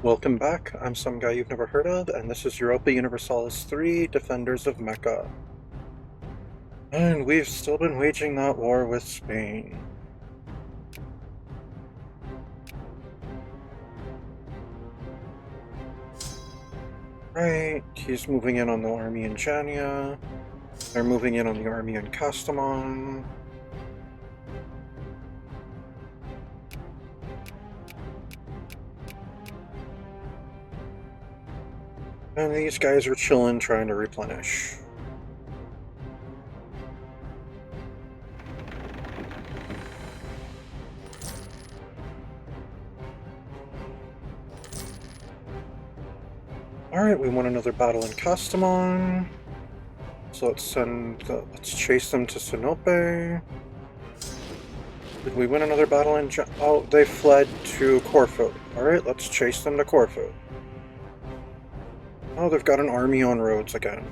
Welcome back, I'm some guy you've never heard of, and this is Europa Universalis 3, Defenders of Mecca. And we've still been waging that war with Spain. Right, he's moving in on the army in Chania. They're moving in on the army in Kastamon. And these guys are chilling, trying to replenish. Alright, we won another battle in Kastamon. So let's chase them to Sinope. Did we win another battle in oh, they fled to Corfu. Alright, let's chase them to Corfu. Oh, they've got an army on Rhodes again.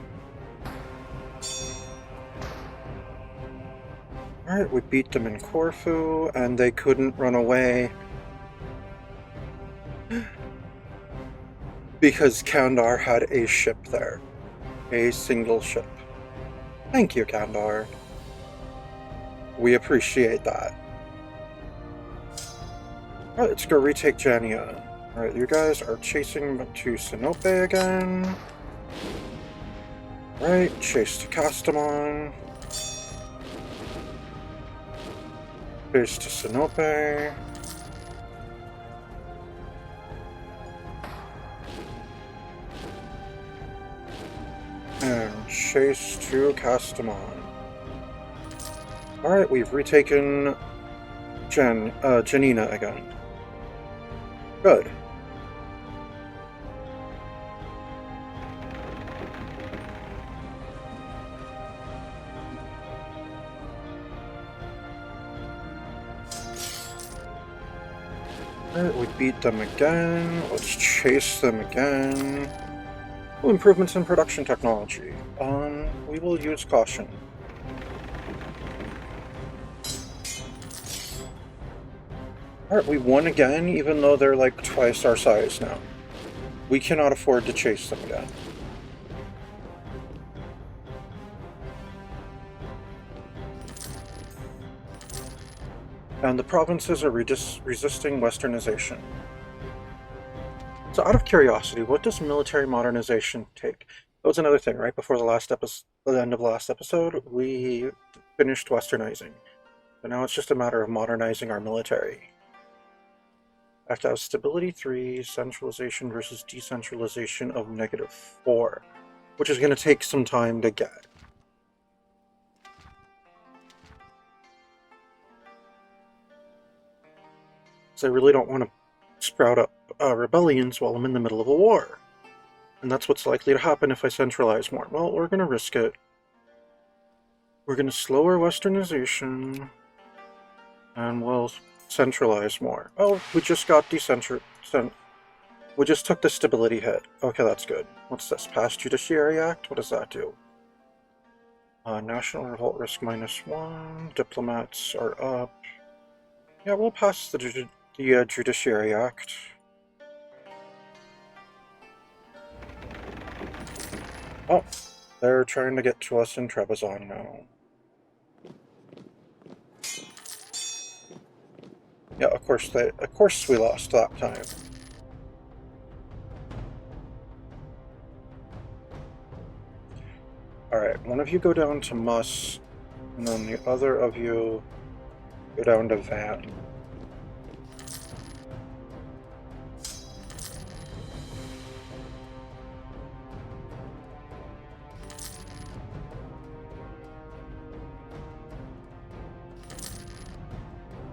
Alright, we beat them in Corfu, and they couldn't run away. Because Kandar had a ship there. A single ship. Thank you, Kandar. We appreciate that. Alright, let's go retake Jania. Alright, you guys are chasing to Sinope again. Alright, chase to Kastamon. Chase to Sinope. And chase to Kastamon. Alright, we've retaken Janina again. Good. Alright, we beat them again. Let's chase them again. Oh, improvements in production technology. We will use caution. Alright, we won again, even though they're like twice our size now. We cannot afford to chase them again. And the provinces are resisting westernization. So out of curiosity, what does military modernization take? That was another thing, right? Before the end of the last episode, we finished westernizing. But now it's just a matter of modernizing our military. I have to have stability 3, centralization versus decentralization of -4, which is going to take some time to get. So I really don't want to sprout up rebellions while I'm in the middle of a war. And that's what's likely to happen if I centralize more. Well, we're going to risk it. We're going to slow our westernization, and we'll centralize more. Oh, we just got we just took the stability hit. Okay, that's good. What's this? Past Judiciary Act? What does that do? National Revolt Risk -1. Diplomats are up. Yeah, we'll pass the Judiciary Act. Oh, they're trying to get to us in Trebizond now. Yeah, of course we lost that time. Alright, one of you go down to Mus, and then the other of you go down to Van.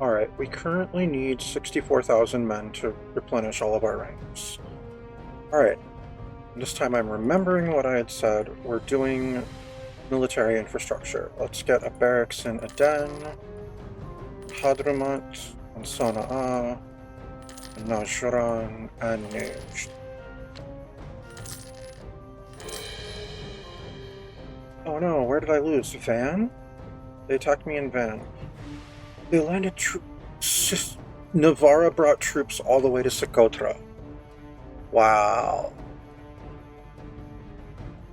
Alright, we currently need 64,000 men to replenish all of our ranks. Alright, this time I'm remembering what I had said. We're doing military infrastructure. Let's get a barracks in Aden, Hadramaut, and Sana'a, Najran, and Najd. Oh no, where did I lose? Van? They attacked me in Van. They landed troops. Navarra brought troops all the way to Socotra. Wow.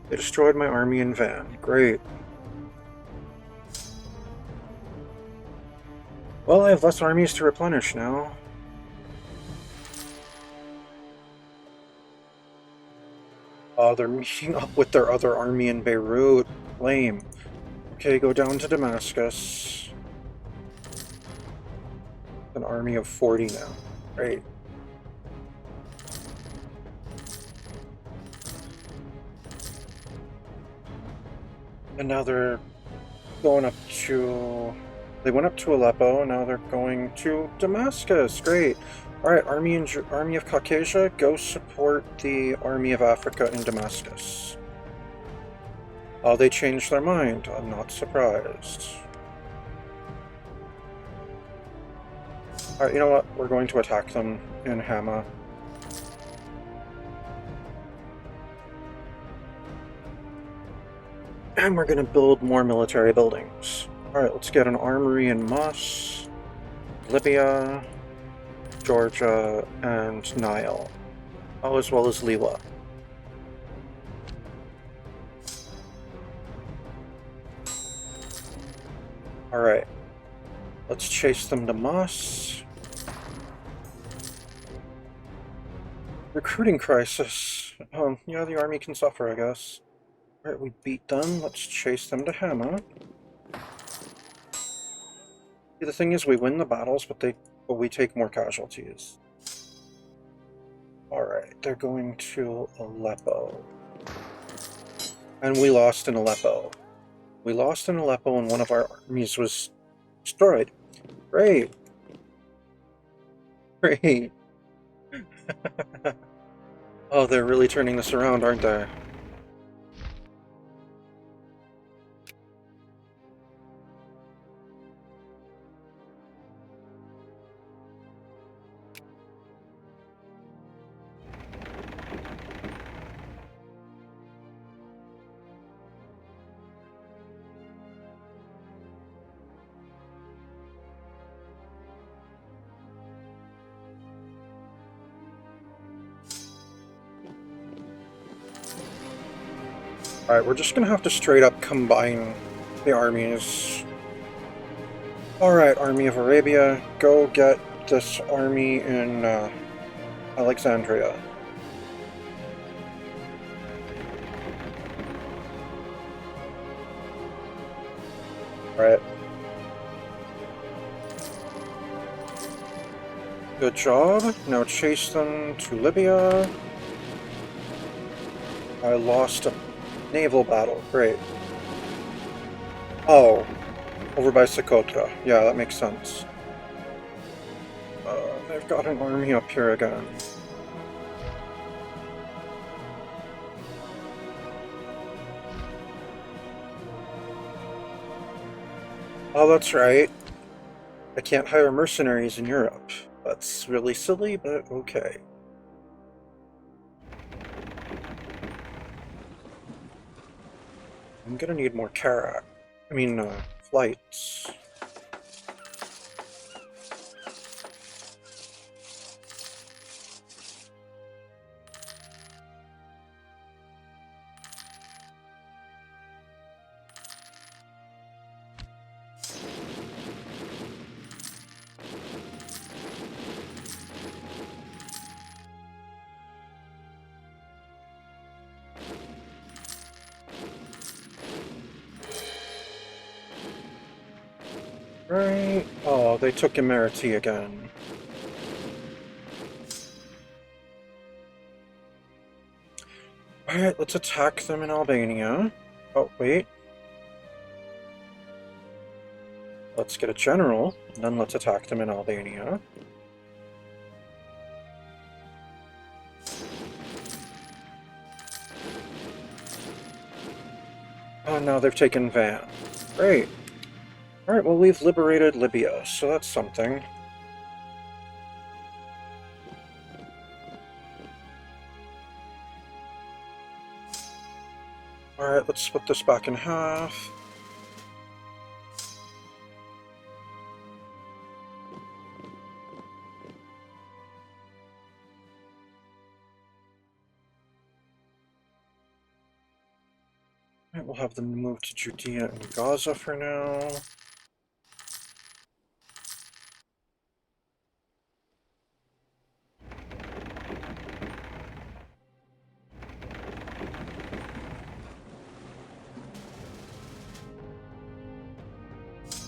They destroyed my army in Van. Great. Well, I have less armies to replenish now. Oh, they're meeting up with their other army in Beirut. Lame. Okay, go down to Damascus. An army of 40 now. Great. And now they're going up to... They went up to Aleppo, now they're going to Damascus. Great. Alright, Army of Caucasia, go support the Army of Africa in Damascus. Oh, they changed their mind. I'm not surprised. Alright, you know what? We're going to attack them in Hama. And we're going to build more military buildings. Alright, let's get an armory in Moss, Libya, Georgia, and Nile. Oh, as well as Liwa. Alright. Let's chase them to Moss. Recruiting crisis. Yeah, the army can suffer, I guess. Alright, we beat them. Let's chase them to Hama. See, the thing is, we win the battles, but we take more casualties. Alright, they're going to Aleppo. And we lost in Aleppo. We lost in Aleppo and one of our armies was destroyed. Great. Great. Oh, they're really turning this around, aren't they? Alright, we're just gonna have to straight up combine the armies. Alright, Army of Arabia, go get this army in Alexandria. Alright. Good job. Now chase them to Libya. I lost a naval battle. Great. Oh, over by Socotra. Yeah, that makes sense. They've got an army up here again. Oh, that's right. I can't hire mercenaries in Europe. That's really silly, but okay. I'm gonna need more flights. Right. Oh, they took Emirati again. Alright, let's attack them in Albania. Oh, wait. Let's get a general, and then let's attack them in Albania. Oh, now they've taken Van. Great. Alright, well, we've liberated Libya, so that's something. Alright, let's split this back in half. Right, we'll have them move to Judea and Gaza for now.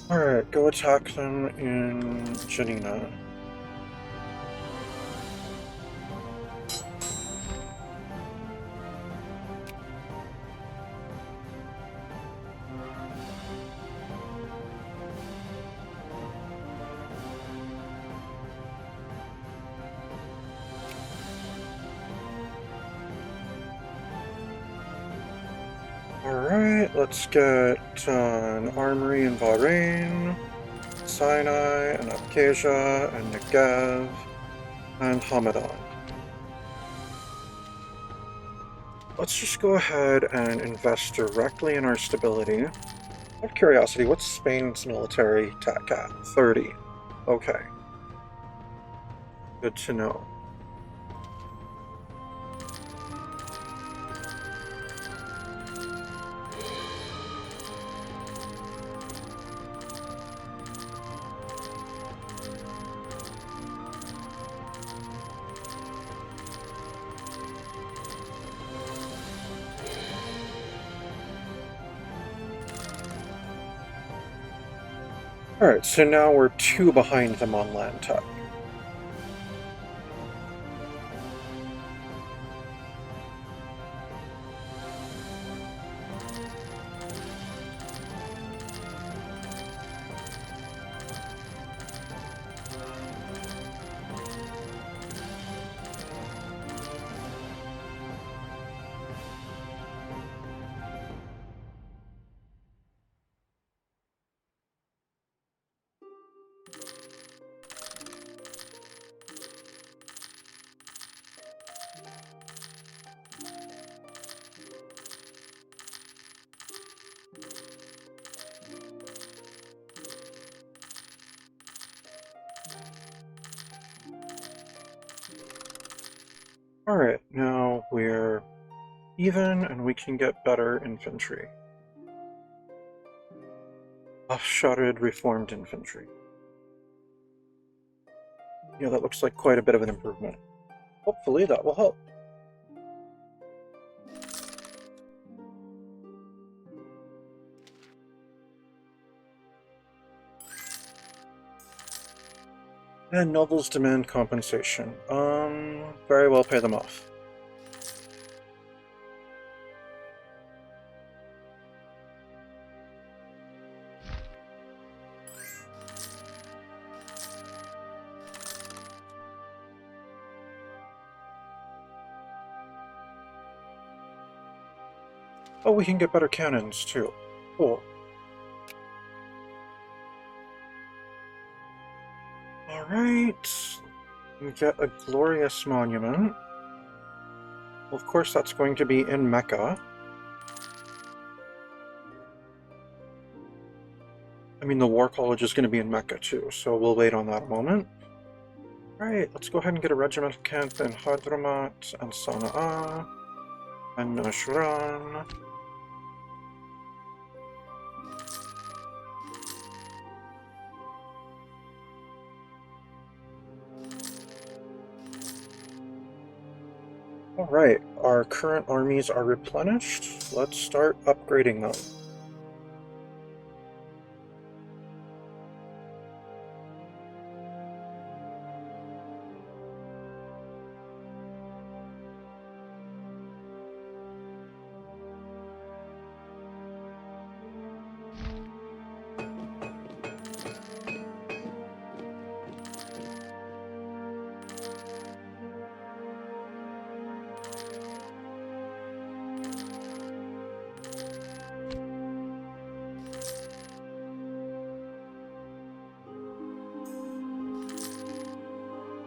Alright, go attack them in Janina. Alright, let's get an armory in Bahrain, Sinai, and Abkhazia, and Negev, and Hamadan. Let's just go ahead and invest directly in our stability. Out of curiosity, what's Spain's military tech at? 30. Okay, good to know. Alright, so now we're 2 behind them on land tech. Alright, now we're even and we can get better infantry. Off-shotted reformed infantry. Yeah, that looks like quite a bit of an improvement. Hopefully that will help. And nobles demand compensation. Very well, pay them off. Oh, we can get better cannons too. Cool. Alright. We get a glorious monument. Well, of course, that's going to be in Mecca. I mean, the War College is going to be in Mecca too, so we'll wait on that a moment. Alright, let's go ahead and get a regimental camp in Hadramaut and Sana'a and Najran. Alright, our current armies are replenished. Let's start upgrading them.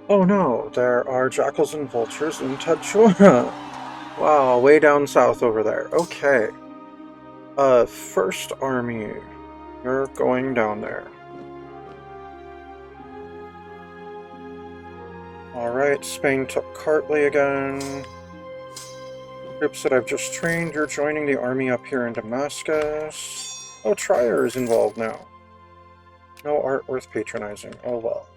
Oh no, there are jackals and vultures in Tadchura. Wow, way down south over there. Okay. First army. You're going down there. Alright, Spain took Kartli again. Troops that I've just trained, you're joining the army up here in Damascus. Oh, Trier is involved now. No art worth patronizing. Oh well.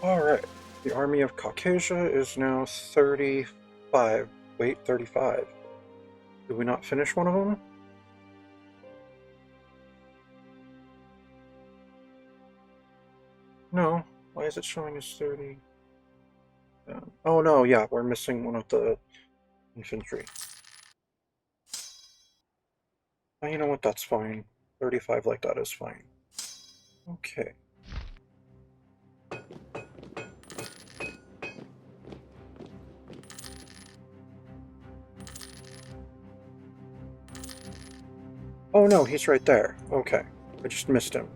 Alright. The army of Caucasia is now 35. Wait, 35. Did we not finish one of them? No. Why is it showing as 30? Oh no, yeah, we're missing one of the infantry. Oh, you know what, that's fine. 35 like that is fine. Okay. Oh no, he's right there. Okay. I just missed him.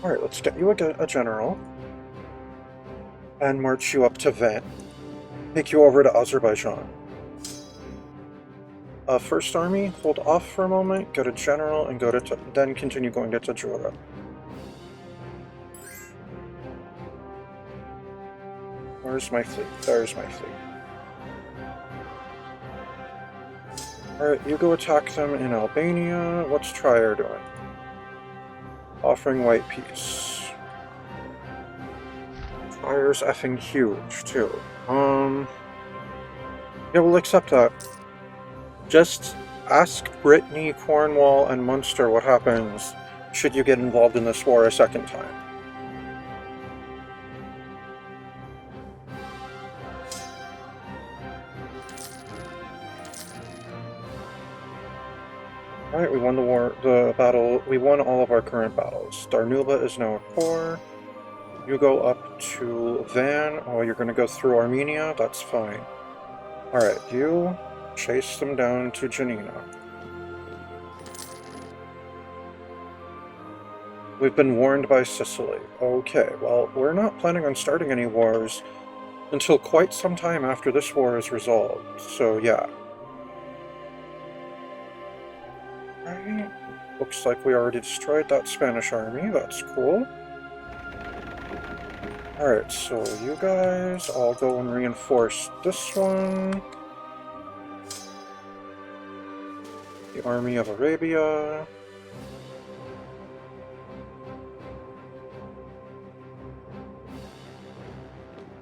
Alright, let's get you a general. And march you up to Van. Take you over to Azerbaijan. First Army, hold off for a moment, go to General, and then continue going to Tajura. Where's my fleet? There's my fleet. Alright, you go attack them in Albania. What's Trier doing? Offering white peace. Trier's effing huge, too. Yeah, we'll accept that. Just ask Brittany, Cornwall, and Munster what happens should you get involved in this war a second time. Alright, we won the battle. We won all of our current battles. Darnuba is now a core. You go up to Van. Oh, you're gonna go through Armenia? That's fine. Alright, you chase them down to Janina. We've been warned by Sicily. Okay, well, we're not planning on starting any wars until quite some time after this war is resolved, so yeah. Right. Looks like we already destroyed that Spanish army, that's cool. Alright, so you guys all go and reinforce this one. The army of Arabia.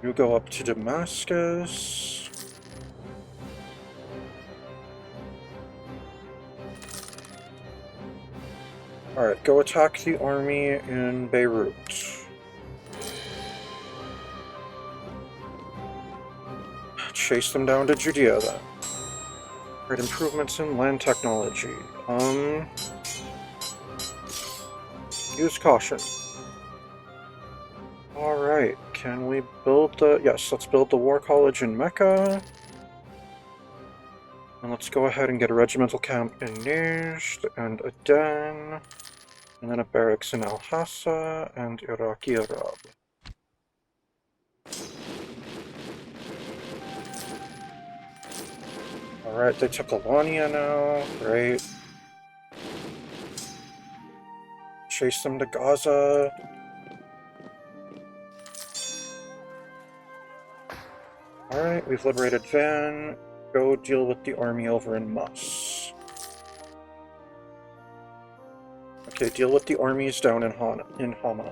You go up to Damascus. Alright, go attack the army in Beirut. Chase them down to Judea then. Alright, improvements in land technology. Use caution. Alright, can we build the... Yes, let's build the War College in Mecca. And let's go ahead and get a regimental camp in Nijd and Aden. And then a barracks in Al-Hassa and Iraqi Arab. Alright, they took Alania now. Great. Chase them to Gaza. Alright, we've liberated Van. Go deal with the army over in Mus. Okay, deal with the armies down in Hama.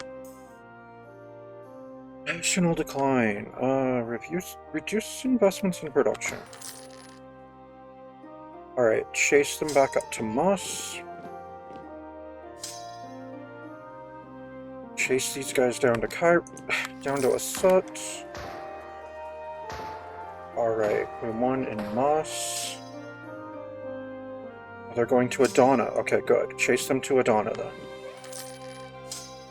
National decline. Reduce investments in production. Alright, chase them back up to Mus. Chase these guys down to down to Asut. Alright, we won in Mus. They're going to Adana. Okay, good. Chase them to Adana then.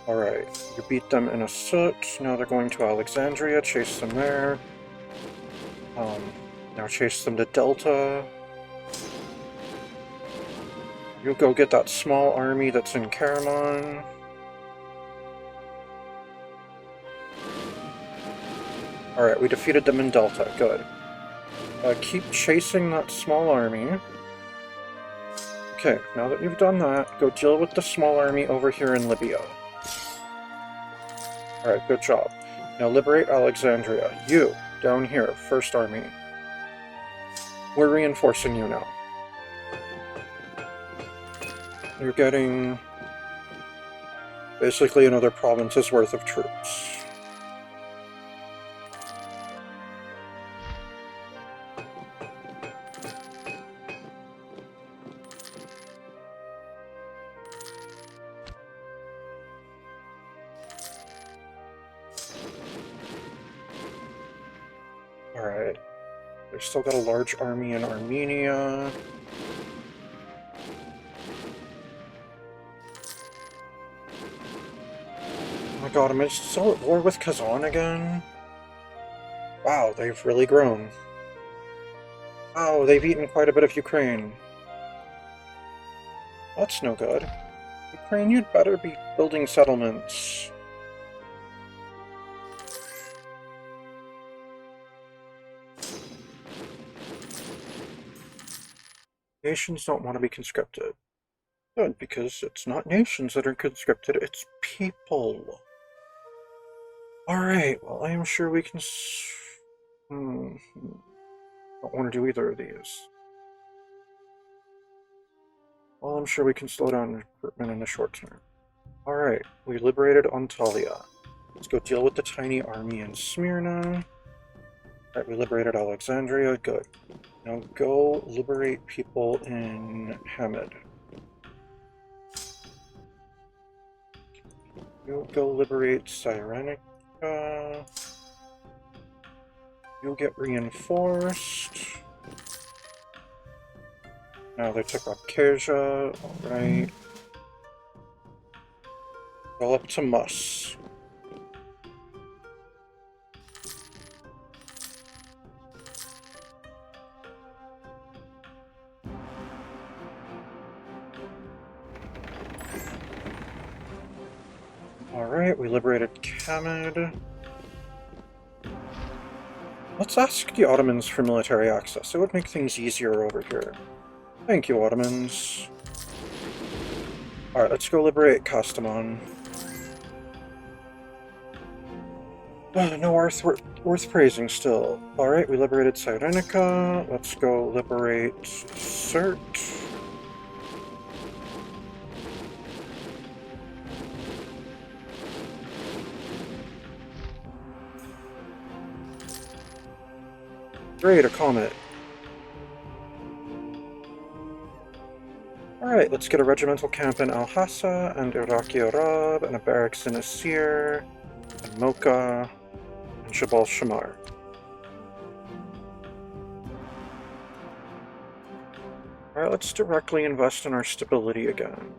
Alright, you beat them in Asut. Now they're going to Alexandria. Chase them there. Now chase them to Delta. You go get that small army that's in Karaman. Alright, we defeated them in Delta. Good. Keep chasing that small army. Okay, now that you've done that, go deal with the small army over here in Libya. Alright, good job. Now liberate Alexandria. You, down here, First Army. We're reinforcing you now. You're getting basically another province's worth of troops. Alright. They've still got a large army in Armenia. Oh my god, am I still at war with Kazan again? Wow, they've really grown. Wow, they've eaten quite a bit of Ukraine. That's no good. Ukraine, you'd better be building settlements. Nations don't want to be conscripted. Good, because it's not nations that are conscripted, it's people. Alright, well, I am sure we can... Don't want to do either of these. Well, I'm sure we can slow down recruitment in the short term. Alright, we liberated Antalya. Let's go deal with the tiny army in Smyrna. Alright, we liberated Alexandria. Good. Now go liberate people in Hamid. You go liberate Cyrenaica. You'll get reinforced. Now they took Abkhazia. Alright. Go up to Mus. Alright, we liberated Kamad. Let's ask the Ottomans for military access. It would make things easier over here. Thank you, Ottomans. Alright, let's go liberate Kastamon. No worth praising still. Alright, we liberated Cyrenaica. Let's go liberate Surt. Great, a comet. Alright, let's get a regimental camp in Al-Hassa, and Iraqi Arab, and a barracks in Asir, and Mocha, and Jabal Shamar. Alright, let's directly invest in our stability again.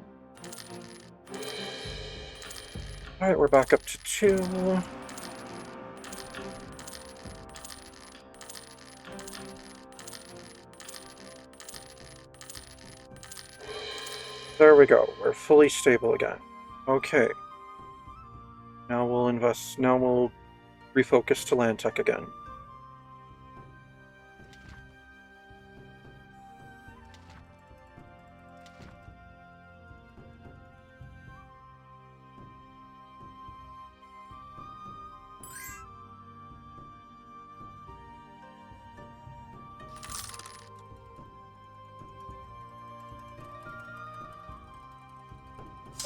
Alright, we're back up to 2. There we go, we're fully stable again. Okay. Now we'll refocus to land tech again.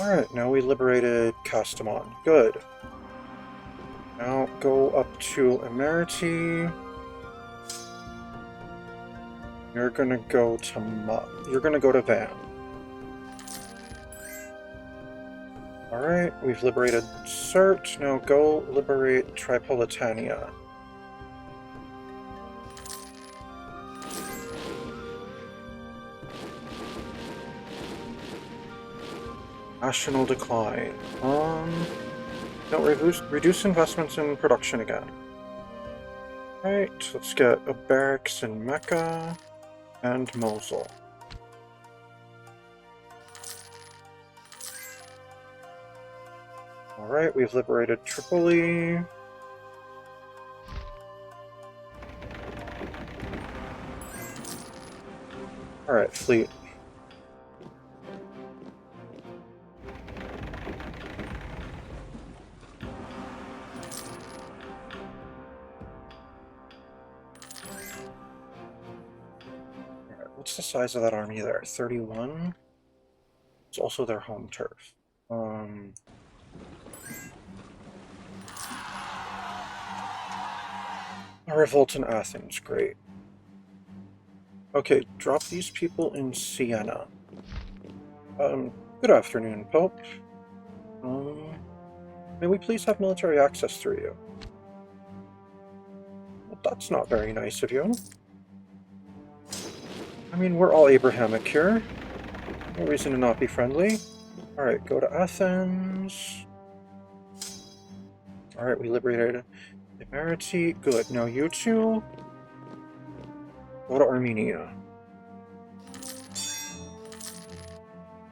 Alright, now we liberated Kastamon. Good. Now go up to Emirati. You're gonna go to Van. Alright, we've liberated Surt. Now go liberate Tripolitania. National decline. No, reduce investments in production again. Right, let's get a barracks in Mecca and Mosul. Alright, we've liberated Tripoli. Alright, fleet. Alright, what's the size of that army there? 31? It's also their home turf. A revolt in Athens, great. Okay, drop these people in Siena. Good afternoon, Pope. May we please have military access through you? Well, that's not very nice of you. I mean, we're all Abrahamic here. No reason to not be friendly. Alright, go to Athens. Alright, we liberated Emirati. Good. Now you two, go to Armenia.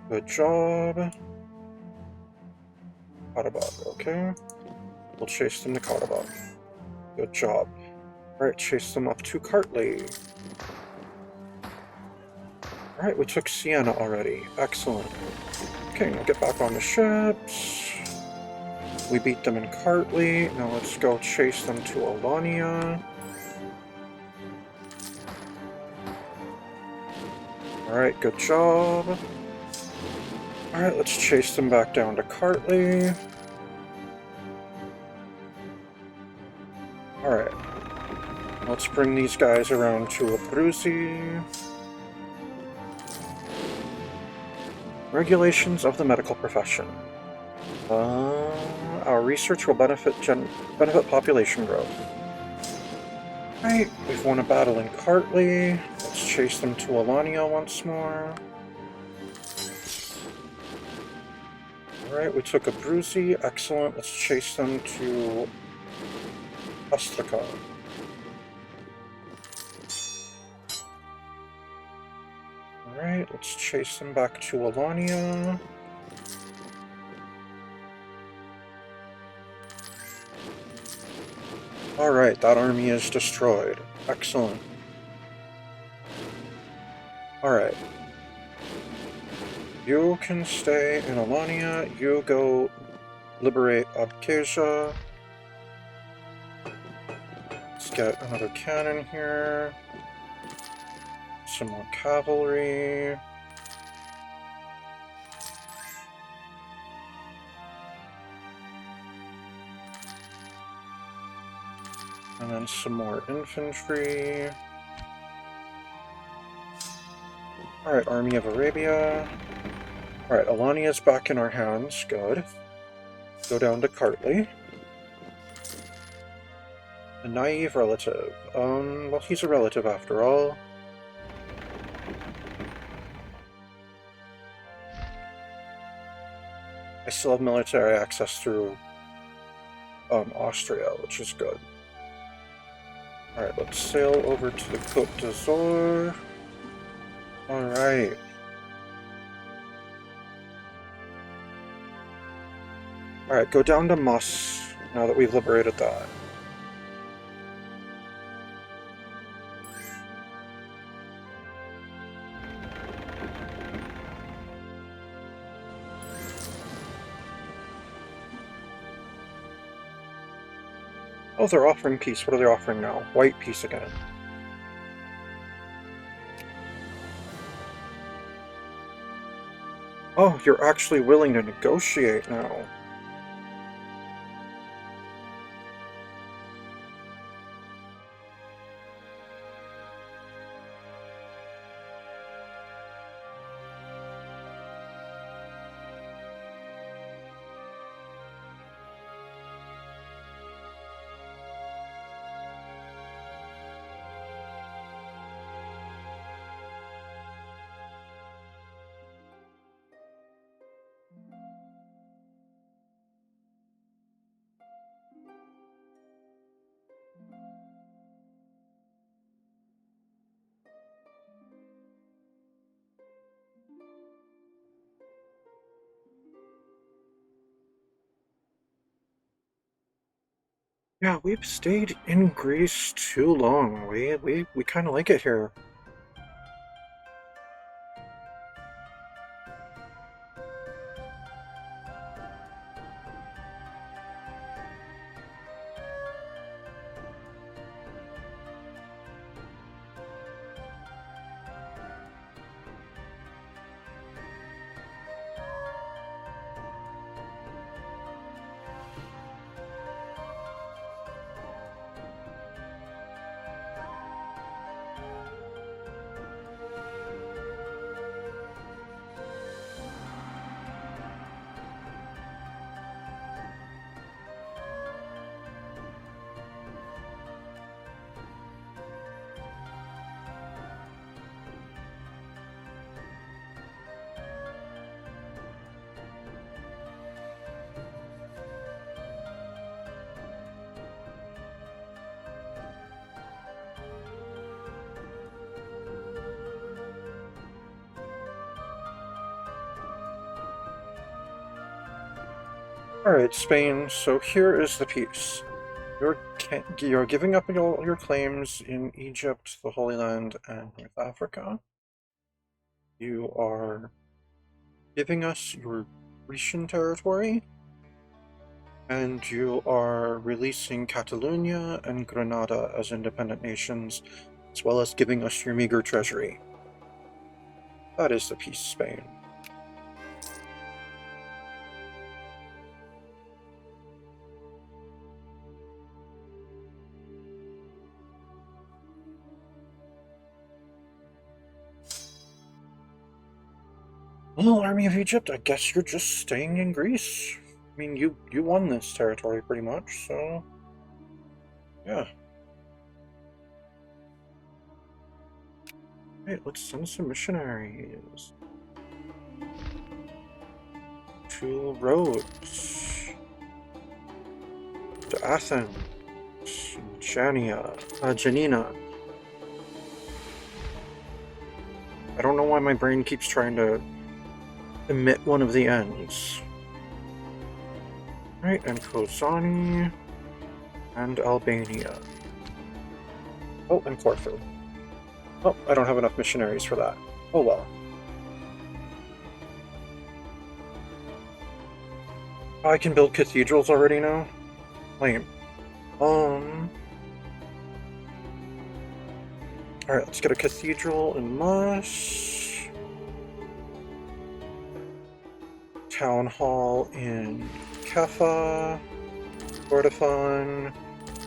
Good job. Karabakh, okay. We'll chase them to Karabakh. Good job. Alright, chase them up to Kartli. Alright, we took Siena already. Excellent. Okay, now get back on the ships. We beat them in Kartli. Now let's go chase them to Alania. Alright, good job. Alright, let's chase them back down to Kartli. Alright. Let's bring these guys around to Abruzzi. Regulations of the medical profession. Our research will benefit population growth. Right, we've won a battle in Kartli. Let's chase them to Alania once more. Alright, we took Abruzzi. Excellent. Let's chase them to Astrakhan. Alright, let's chase them back to Alania. Alright, that army is destroyed. Excellent. Alright. You can stay in Alania. You go liberate Abkhazia. Let's get another cannon here. Some more cavalry. And then some more infantry. Alright, Army of Arabia. Alright, Alania's back in our hands. Good. Go down to Kartli. A naive relative. Well, he's a relative after all. I still have military access through Austria, which is good. Alright, let's sail over to the Côte d'Azur. Alright. Alright, go down to Mus, now that we've liberated that. Oh, they're offering peace. What are they offering now? White peace again. Oh, you're actually willing to negotiate now. Yeah, we've stayed in Greece too long. We kind of like it here. Alright, Spain, so here is the piece. You're giving up all your claims in Egypt, the Holy Land, and North Africa. You are giving us your Grecian territory, and you are releasing Catalonia and Granada as independent nations, as well as giving us your meager treasury. That is the peace, Spain. Well, Army of Egypt, I guess you're just staying in Greece. I mean, you won this territory pretty much, so yeah. Hey, let's send some missionaries to Rhodes, to Athens, Janina. I don't know why my brain keeps trying to emit one of the ends. Right, and Kozani, and Albania. Oh, and Corfu. Oh, I don't have enough missionaries for that. Oh well. I can build cathedrals already now? Lame. Alright, let's get a cathedral in Moss. Town hall in Keffa, Kordofan,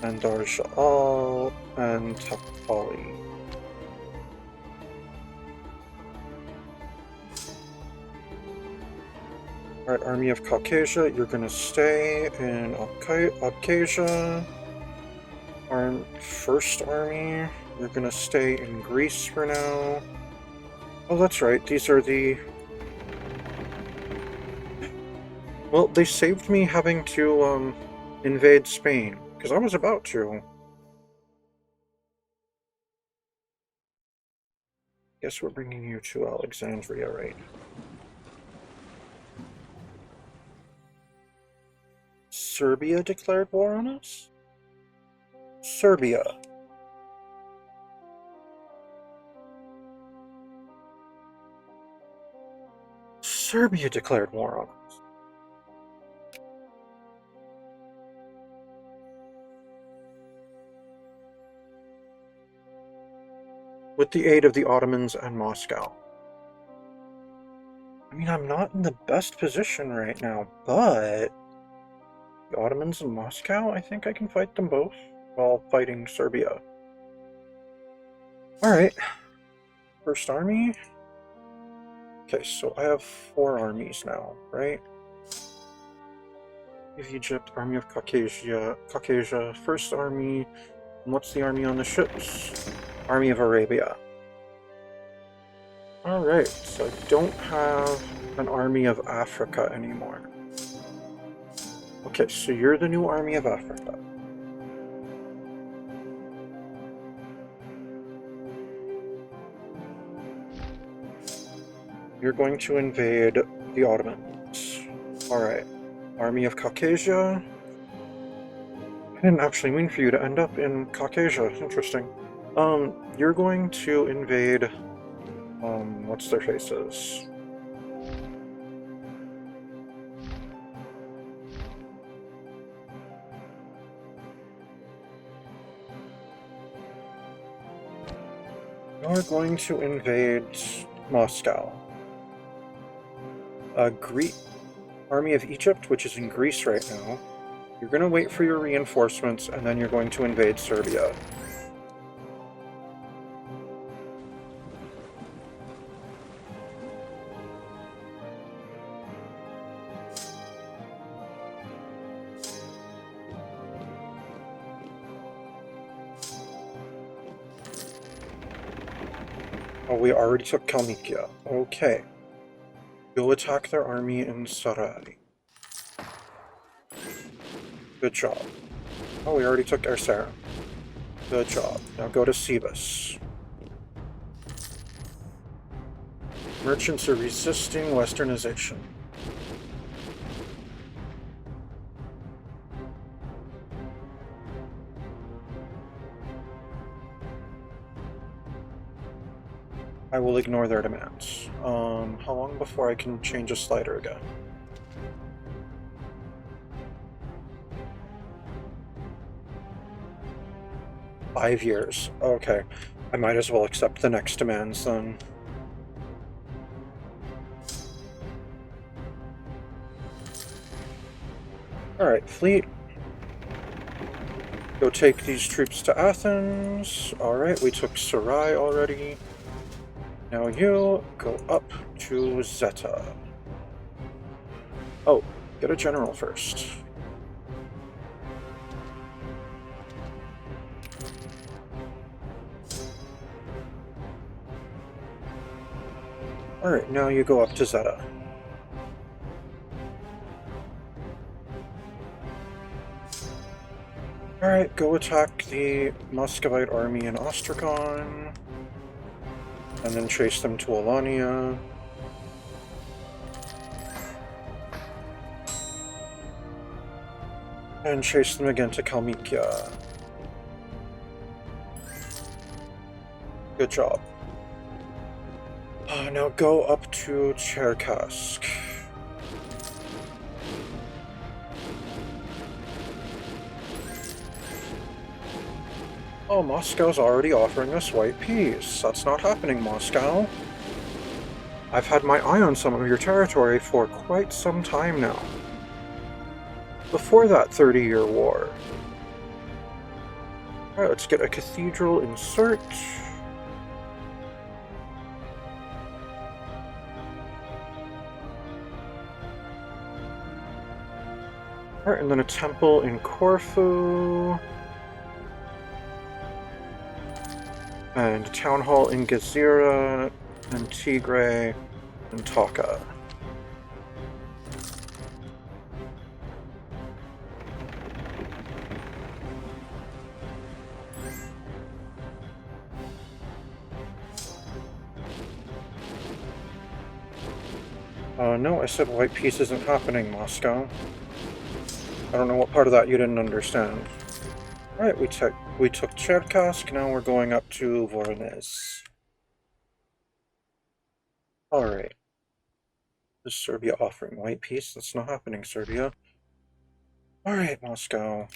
and Dar Sha'al, and Tapali. Alright, Army of Caucasia, you're gonna stay in Abkhazia. First Army, you're gonna stay in Greece for now. Oh, that's right, these are the... Well, they saved me having to, invade Spain, because I was about to. Guess we're bringing you to Alexandria right now. Serbia declared war on us? Serbia. Serbia declared war on us. With the aid of the Ottomans and Moscow. I mean, I'm not in the best position right now, but the Ottomans and Moscow, I think I can fight them both while fighting Serbia. Alright. First Army. Okay, so I have 4 armies now, right? Egypt, Army of Caucasia, First Army. And what's the army on the ships? Army of Arabia. Alright, so I don't have an army of Africa anymore. Okay, so you're the new army of Africa. You're going to invade the Ottomans. Alright, Army of Caucasia. I didn't actually mean for you to end up in Caucasia. Interesting. You're going to invade, what's their faces? You're going to invade Moscow. Greek Army of Egypt, which is in Greece right now. You're going to wait for your reinforcements, and then you're going to invade Serbia. Oh, we already took Kalmykia. Okay. You'll attack their army in Sarai. Good job. Oh, we already took Ersarum. Good job. Now go to Sebus. Merchants are resisting westernization. I will ignore their demands. How long before I can change a slider again? Five years. Okay. I might as well accept the next demands then. Alright, fleet. Go take these troops to Athens. Alright, we took Sarai already. Now you go up to Zeta. Oh, get a general first. Alright, now you go up to Zeta. Alright, go attack the Muscovite army in Ostragon. And then chase them to Alania. And chase them again to Kalmykia. Good job. Now go up to Cherkassk. Oh, Moscow's already offering us white peace. That's not happening, Moscow. I've had my eye on some of your territory for quite some time now. Before that 30-year war. Alright, let's get a cathedral insert. Alright, and then a temple in Corfu. And a town hall in Gezira, and Tigray, and Taka. No, I said white peace isn't happening, Moscow. I don't know what part of that you didn't understand. Alright, we took Cherkassk, now we're going up to Voronezh. Alright. Is Serbia offering white peace? That's not happening, Serbia. Alright, Moscow.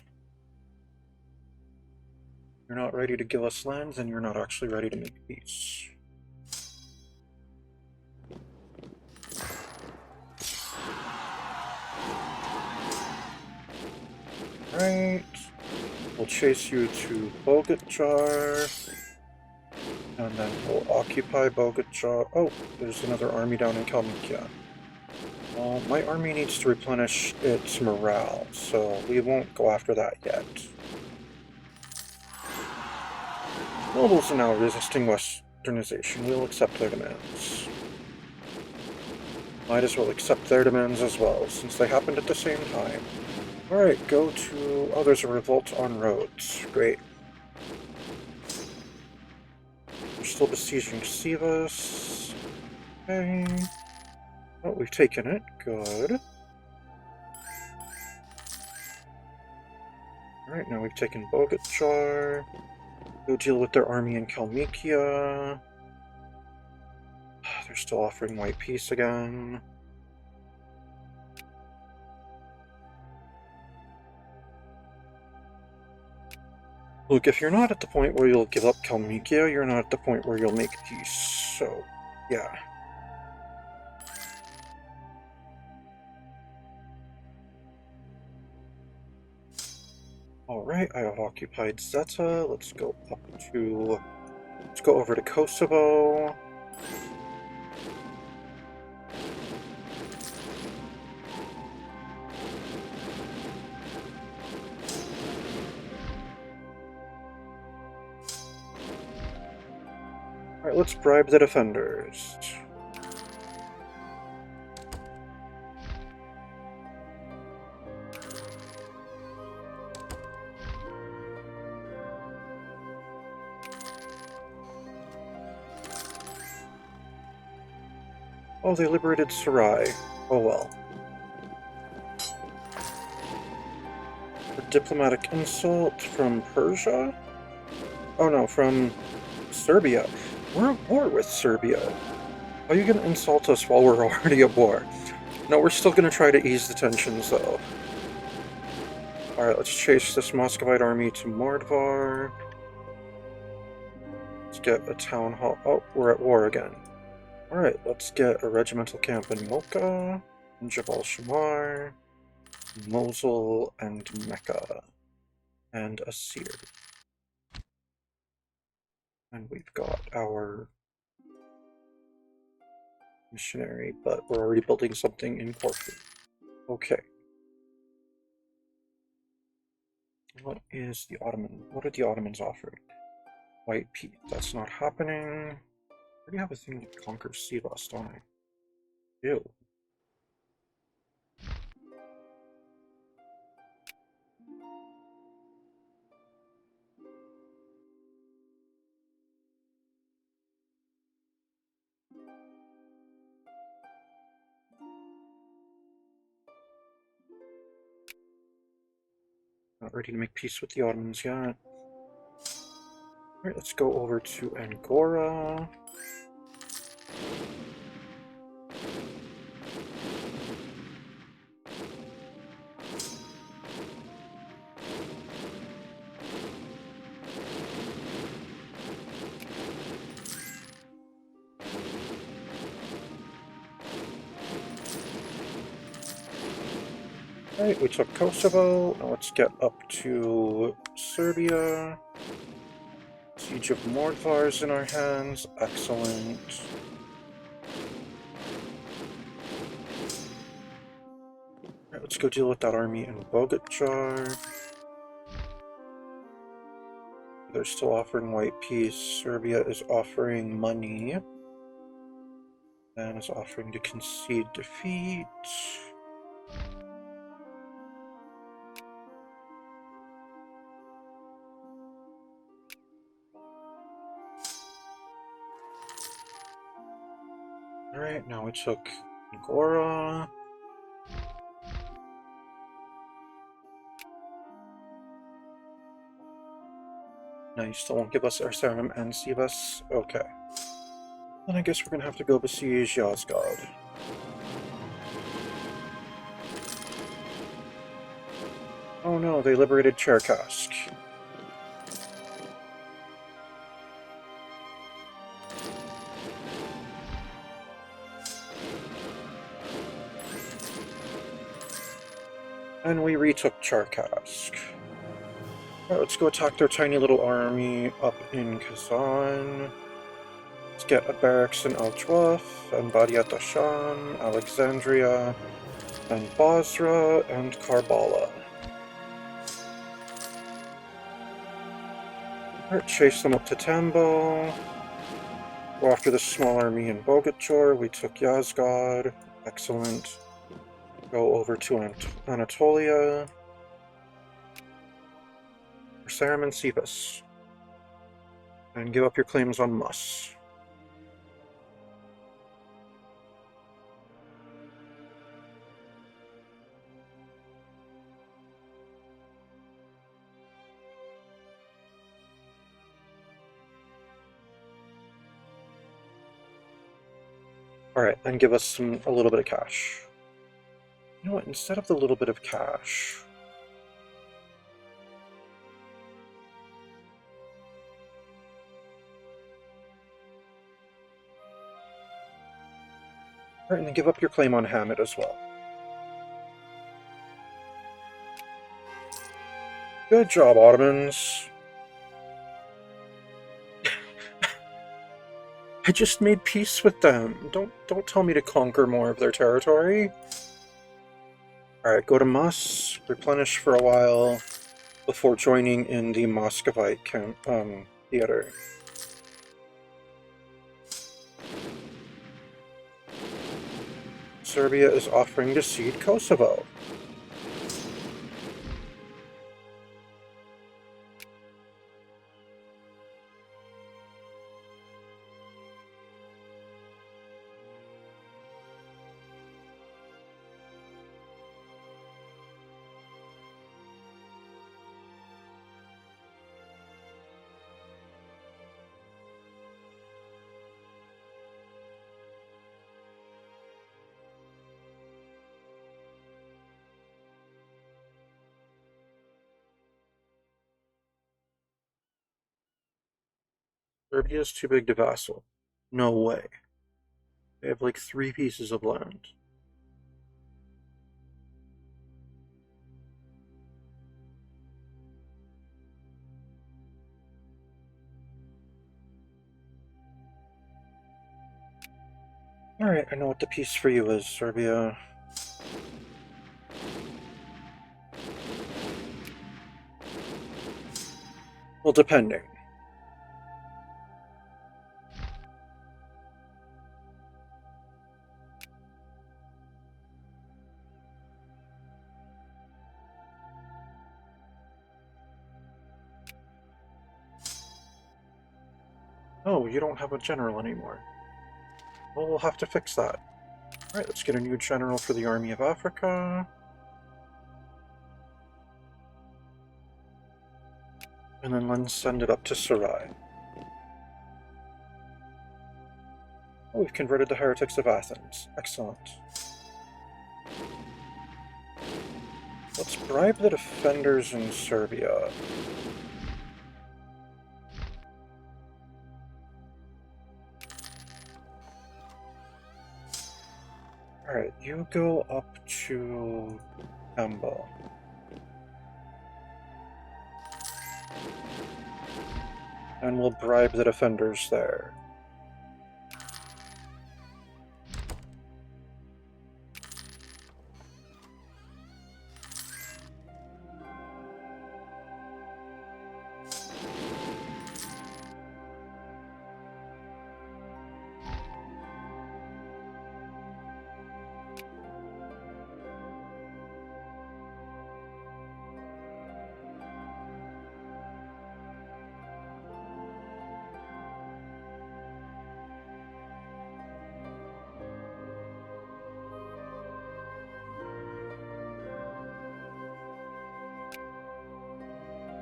You're not ready to give us lands, and you're not actually ready to make peace. Right. We'll chase you to Bogatyr. And then we'll occupy Bogatyr. Oh, there's another army down in Kalmykia. Well, my army needs to replenish its morale, so we won't go after that yet. Nobles are now resisting westernization. We'll accept their demands. Might as well accept their demands as well, since they happened at the same time. Alright, go to... Oh, there's a revolt on Rhodes. Great. We're still besieging Sivas. Okay. Oh, we've taken it. Good. Alright, now we've taken Bogatyr. Go deal with their army in Kalmykia. They're still offering white peace again. Look, if you're not at the point where you'll give up Kalmykia, you're not at the point where you'll make peace. So, yeah. Alright, I have occupied Zeta. Let's go over to Kosovo. Alright, let's bribe the defenders. Oh, they liberated Sarai. Oh well. A diplomatic insult from Persia? Oh no, from Serbia. We're at war with Serbia. How are you gonna insult us while we're already at war? No, we're still gonna try to ease the tensions, though. Alright, let's chase this Muscovite army to Mordvar. Let's get a town hall. Oh, we're at war again. Alright, let's get a regimental camp in Mocha, in Jabal Shamar, Mosul, and Mecca. And a seer. And we've got our missionary, but we're already building something in Corfu. Okay. What is the Ottoman? What are the Ottomans offering? White peat. That's not happening. I already have a thing to conquer Sivas, don't I? Ew. Not ready to make peace with the Ottomans yet. Alright, let's go over to Angora. Alright, we took Kosovo. Now let's get up to Serbia. Siege of Mordvar's in our hands. Excellent. Alright, let's go deal with that army in Bogacar. They're still offering white peace. Serbia is offering money. And is offering to concede defeat. Alright, now we took Angora. No, you still won't give us Arsaram and Sivas? Okay. Then I guess we're gonna have to go besiege Yozgad. Oh no, they liberated Cherkask. And we retook Cherkask. Alright, let's go attack their tiny little army up in Kazan. Let's get a barracks in Al-Jwaf, and Badiat Asham, Alexandria, and Basra, and Karbala. Alright, chase them up to Tambo. Go after the small army in Bogacar. We took Yazgad. Excellent. Go over to Anatolia. Sarum and Sivas. And give up your claims on Mus. Alright, then give us a little bit of cash. You know what, instead of the little bit of cash... Alright, and then give up your claim on Hamid as well. Good job, Ottomans. I just made peace with them. Don't tell me to conquer more of their territory. Alright, go to Mus, replenish for a while before joining in the Muscovite theater. Serbia is offering to cede Kosovo. Serbia's too big to vassal. No way. They have like 3 pieces of land. Alright, I know what the piece for you is, Serbia. Well, depending. Oh, you don't have a general anymore. Well, we'll have to fix that. Alright, let's get a new general for the Army of Africa. And then let's send it up to Sarai. Oh, we've converted the heretics of Athens. Excellent. Let's bribe the defenders in Serbia. Alright, you go up to Emba. And we'll bribe the defenders there.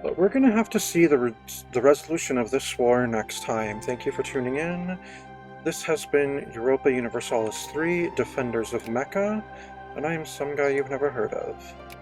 But we're going to have to see the resolution of this war next time. Thank you for tuning in. This has been Europa Universalis 3, Defenders of Mecca, and I am some guy you've never heard of.